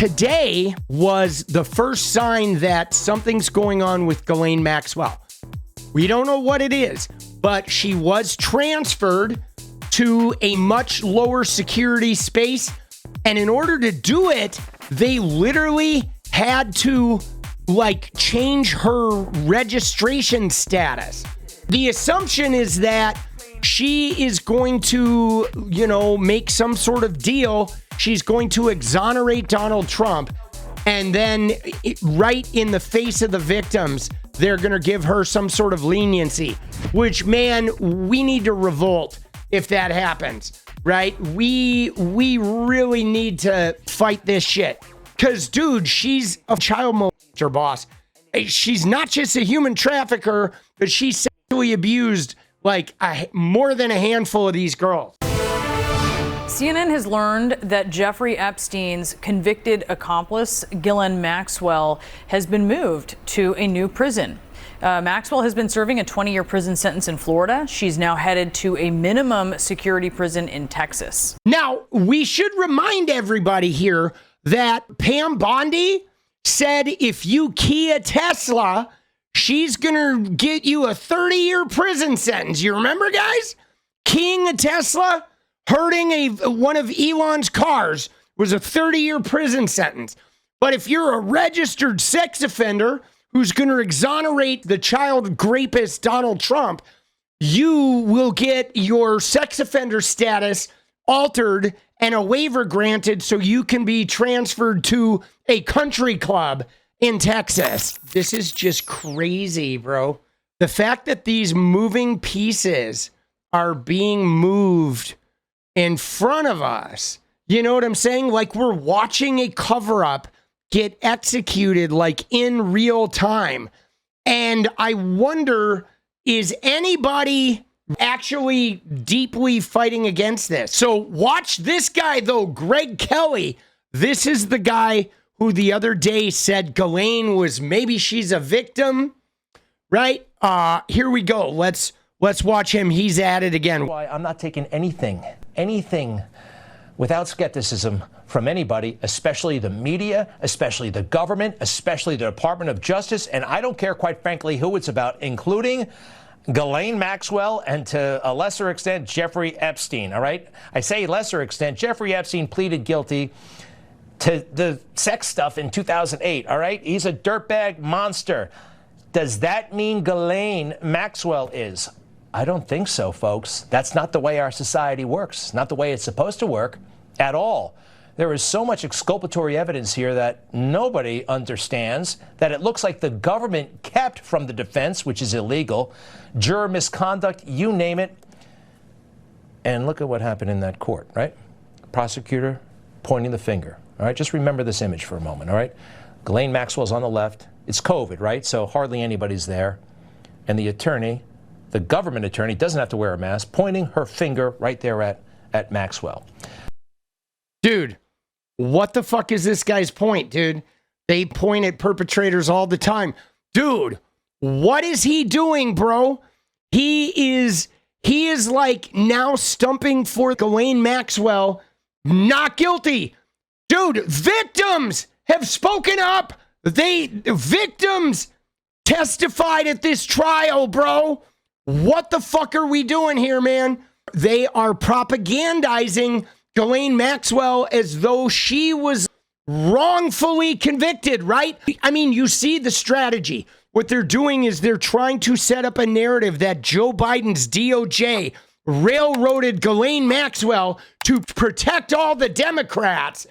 today was the first sign that something's going on with Ghislaine Maxwell. We don't know what it is, but she was transferred to a much lower security space. And in order to do it, they literally had to change her registration status. The assumption is that she is going to, make some sort of deal. She's going to exonerate Donald Trump. And then right in the face of the victims, they're going to give her some sort of leniency, which, man, we need to revolt if that happens, right? We really need to fight this shit. Because, dude, she's a child molester, boss. She's not just a human trafficker, but she sexually abused more than a handful of these girls. CNN has learned that Jeffrey Epstein's convicted accomplice, Ghislaine Maxwell, has been moved to a new prison. Maxwell has been serving a 20-year prison sentence in Florida. She's now headed to a minimum security prison in Texas. Now, we should remind everybody here that Pam Bondi said if you 𝗙ecie𝗹𝗹𝗪, she's going to get you a 30-year prison sentence. You remember, guys? Keying a Tesla, hurting one of Elon's cars was a 30-year prison sentence. But if you're a registered sex offender who's going to exonerate the child rapist Donald Trump, you will get your sex offender status altered and a waiver granted so you can be transferred to a country club in Texas. This is just crazy, bro. The fact that these moving pieces are being moved in front of us, you know what I'm saying? Like we're watching a cover-up get executed in real time. And I wonder, is anybody actually deeply fighting against this? So watch this guy, though, Greg Kelly. This is the guy who the other day said Ghislaine was, maybe she's a victim, right? Here we go. Let's watch him. He's at it again. Why I'm not taking anything without skepticism from anybody, especially the media, especially the government, especially the Department of Justice, and I don't care, quite frankly, who it's about, including Ghislaine Maxwell and, to a lesser extent, Jeffrey Epstein, all right? I say lesser extent. Jeffrey Epstein pleaded guilty to the sex stuff in 2008, all right? He's a dirtbag monster. Does that mean Ghislaine Maxwell is? I don't think so, folks. That's not the way our society works. Not the way it's supposed to work at all. There is so much exculpatory evidence here that nobody understands, that it looks like the government kept from the defense, which is illegal, juror misconduct, you name it. And look at what happened in that court, right? Prosecutor pointing the finger, all right? Just remember this image for a moment, all right? Ghislaine Maxwell's on the left. It's COVID, right? So hardly anybody's there. And the attorney, the government attorney, doesn't have to wear a mask, pointing her finger right there at Maxwell. Dude, what the fuck is this guy's point, dude? They point at perpetrators all the time. Dude, what is he doing, bro? He is now stumping for Ghislaine Maxwell, not guilty. Dude, victims have spoken up. Victims testified at this trial, bro. What the fuck are we doing here, man? They are propagandizing Ghislaine Maxwell as though she was wrongfully convicted, right? I mean, you see the strategy. What they're doing is they're trying to set up a narrative that Joe Biden's DOJ railroaded Ghislaine Maxwell to protect all the Democrats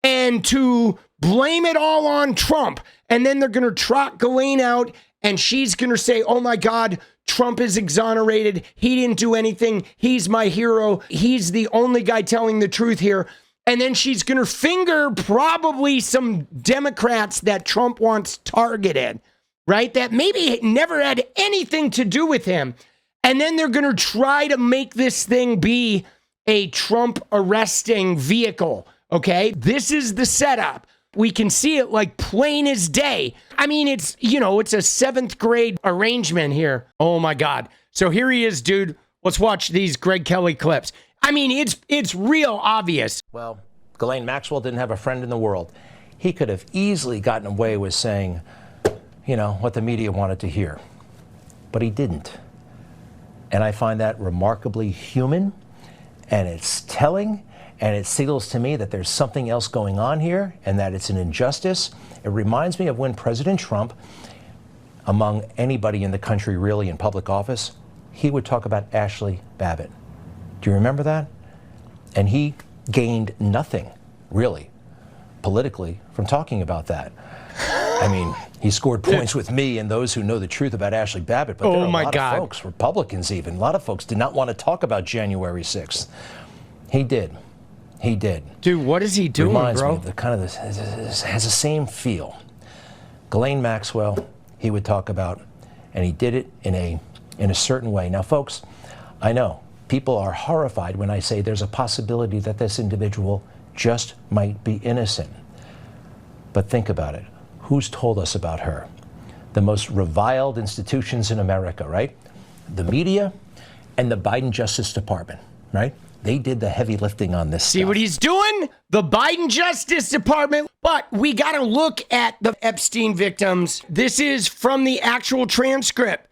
and to blame it all on Trump. And then they're going to trot Ghislaine out and she's going to say, oh my God, Trump is exonerated. He didn't do anything. He's my hero. He's the only guy telling the truth here. And then she's going to finger probably some Democrats that Trump wants targeted, right? That maybe never had anything to do with him. And then they're going to try to make this thing be a Trump arresting vehicle, okay? This is the setup. We can see it like plain as day. I mean, it's a seventh grade arrangement here. Oh my God. So here he is, dude. Let's watch these Greg Kelly clips. I mean, it's real obvious. Well, Ghislaine Maxwell didn't have a friend in the world. he could have easily gotten away with saying, you know, what the media wanted to hear. But he didn't. And I find that remarkably human, and it's telling, and it signals to me that there's something else going on here and that it's an injustice. It reminds me of when President Trump, among anybody in the country really in public office, he would talk about 𝗙cie𝗶𝗵. Do you remember that? And he gained nothing, really, politically, from talking about that. I mean, he scored points with me and those who know the truth about 𝗙cie𝗶𝗵, but there are a lot of folks, Republicans even, a lot of folks did not want to talk about January 6th. He did. He did. Dude, what is he doing, Reminds bro? me of the kind of this, has the same feel. Ghislaine Maxwell, he would talk about, and he did it in a certain way. Now, folks, I know people are horrified when I say there's a possibility that this individual just might be innocent. But think about it. Who's told us about her? The most reviled institutions in America, right? The media and the Biden Justice Department, right? They did the heavy lifting on this See stuff. what he's doing? The Biden Justice Department. But we got to look at the Epstein victims. This is from the actual transcript.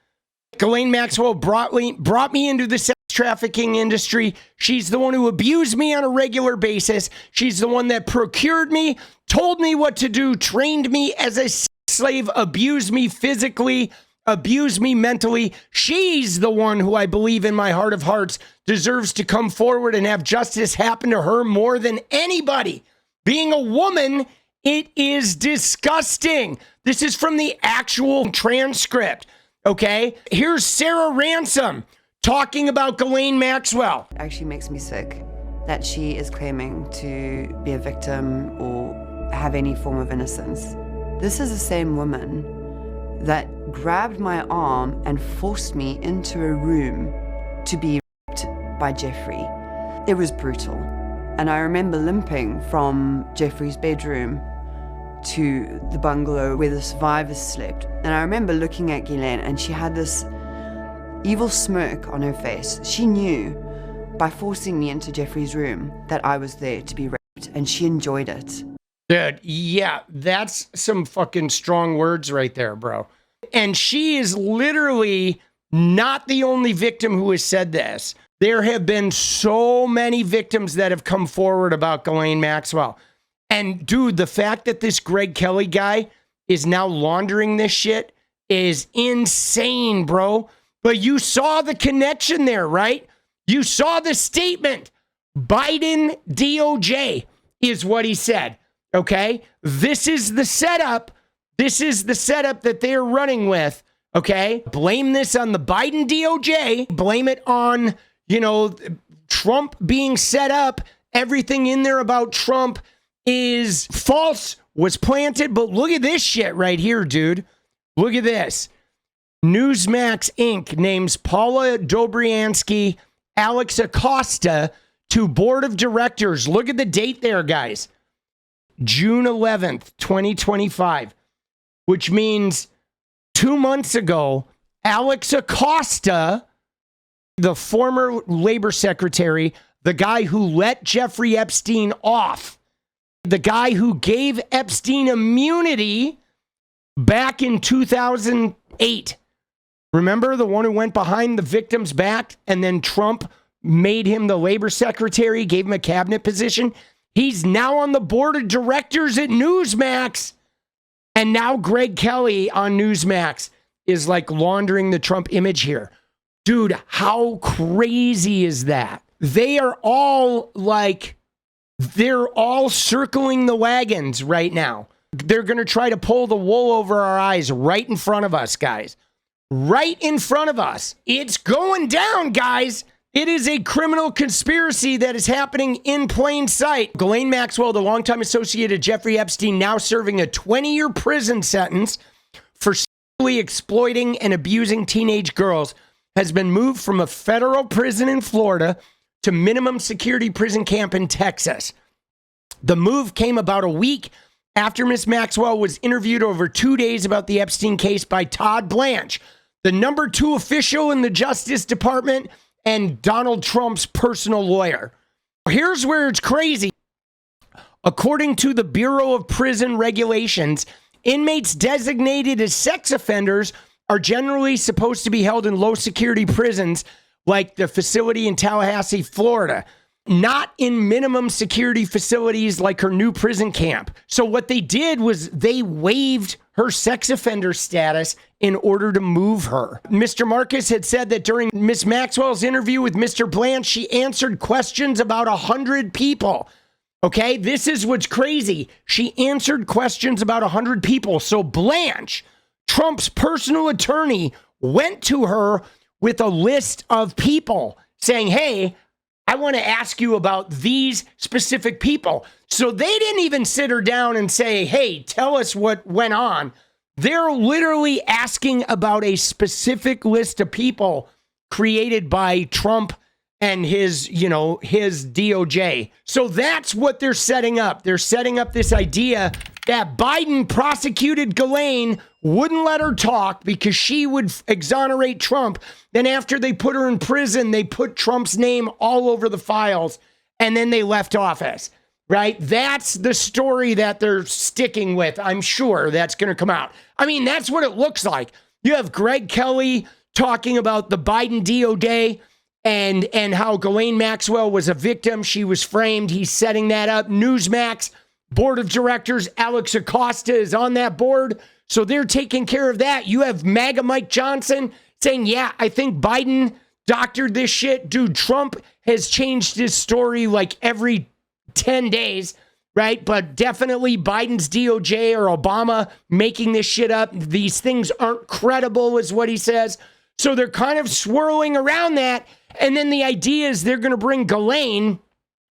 Ghislaine Maxwell brought me into the sex trafficking industry. She's the one who abused me on a regular basis. She's the one that procured me, told me what to do, trained me as a sex slave, abused me physically, abused me mentally. She's the one who I believe in my heart of hearts deserves to come forward and have justice happen to her more than anybody. Being a woman, it is disgusting. This is from the actual transcript. Okay, here's Sarah Ransom talking about Ghislaine Maxwell. It actually makes me sick that she is claiming to be a victim or have any form of innocence. This is the same woman that grabbed my arm and forced me into a room to be raped by Jeffrey. It was brutal. And I remember limping from Jeffrey's bedroom to the bungalow where the survivors slept. And I remember looking at Ghislaine, and she had this evil smirk on her face. She knew by forcing me into Jeffrey's room that I was there to be raped, and she enjoyed it. Dude, yeah, that's some fucking strong words right there, bro. And she is literally not the only victim who has said this. There have been so many victims that have come forward about Ghislaine Maxwell. And dude, the fact that this Greg Kelly guy is now laundering this shit is insane, bro. But you saw the connection there, right? You saw the statement. Biden DOJ is what he said. Okay? This is the setup. This is the setup that they're running with. Okay? Blame this on the Biden DOJ. Blame it on, you know, Trump being set up. Everything in there about Trump is false, was planted. But look at this shit right here, dude. Look at this. Newsmax Inc. names Paula Dobriansky, Alex Acosta to board of directors. Look at the date there, guys. June 11th, 2025, which means 2 months ago, Alex Acosta, the former labor secretary, the guy who let Jeffrey Epstein off, the guy who gave Epstein immunity back in 2008. Remember the one who went behind the victim's back and then Trump made him the labor secretary, gave him a cabinet position? He's now on the board of directors at Newsmax. And now Greg Kelly on Newsmax is like laundering the Trump image here. Dude, how crazy is that? They are all like, they're all circling the wagons right now. They're going to try to pull the wool over our eyes right in front of us, guys. Right in front of us. It's going down, guys. It is a criminal conspiracy that is happening in plain sight. Ghislaine Maxwell, the longtime associate of Jeffrey Epstein, now serving a 20-year prison sentence for sexually exploiting and abusing teenage girls, has been moved from a federal prison in Florida to minimum security prison camp in Texas. The move came about a week after Miss Maxwell was interviewed over 2 days about the Epstein case by Todd Blanche, the number 2 official in the Justice Department and Donald Trump's personal lawyer. Here's where it's crazy. According to the Bureau of Prison Regulations, inmates designated as sex offenders are generally supposed to be held in low-security prisons like the facility in Tallahassee, Florida, not in minimum security facilities like her new prison camp. So what they did was they waived her sex offender status in order to move her. Mr. Marcus had said that during Ms. Maxwell's interview with Mr. Blanche, she answered questions about 100 people. Okay, this is what's crazy. She answered questions about 100 people. So Blanche, Trump's personal attorney, went to her with a list of people saying, hey, I want to ask you about these specific people. So they didn't even sit her down and say, hey, tell us what went on. They're literally asking about a specific list of people created by Trump and his DOJ. So that's what they're setting up. They're setting up this idea that Biden prosecuted Ghislaine, wouldn't let her talk because she would exonerate Trump. Then after they put her in prison, they put Trump's name all over the files, and then they left office, right? That's the story that they're sticking with. I'm sure that's going to come out. I mean, that's what it looks like. You have Greg Kelly talking about the Biden DOJ and how Ghislaine Maxwell was a victim. She was framed. He's setting that up. Newsmax board of directors, Alex Acosta is on that board. So they're taking care of that. You have MAGA Mike Johnson saying, yeah, I think Biden doctored this shit. Dude, Trump has changed his story like every 10 days, right? But definitely Biden's DOJ or Obama making this shit up. These things aren't credible is what he says. So they're kind of swirling around that. And then the idea is they're going to bring Ghislaine,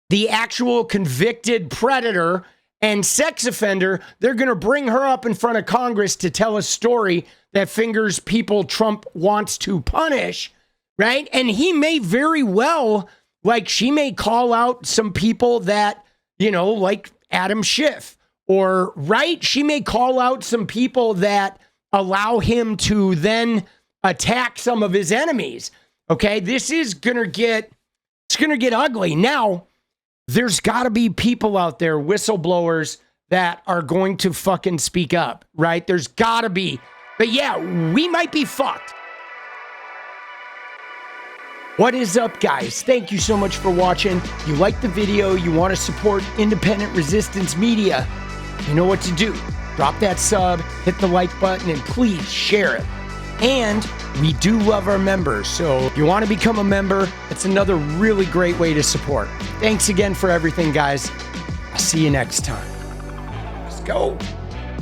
the actual convicted predator and sex offender, they're going to bring her up in front of Congress to tell a story that fingers people Trump wants to punish, right? And he may very well, like she may call out some people that, like Adam Schiff, or, right? She may call out some people that allow him to then attack some of his enemies. Okay, this is going to get ugly. Now, there's got to be people out there, whistleblowers, that are going to fucking speak up, right? There's got to be. But yeah, we might be fucked. What is up, guys? Thank you so much for watching. You like the video, you want to support independent resistance media, you know what to do. Drop that sub, hit the like button, and please share it. And we do love our members, so if you want to become a member, it's another really great way to support. Thanks again for everything, guys. I'll see you next time. Let's go.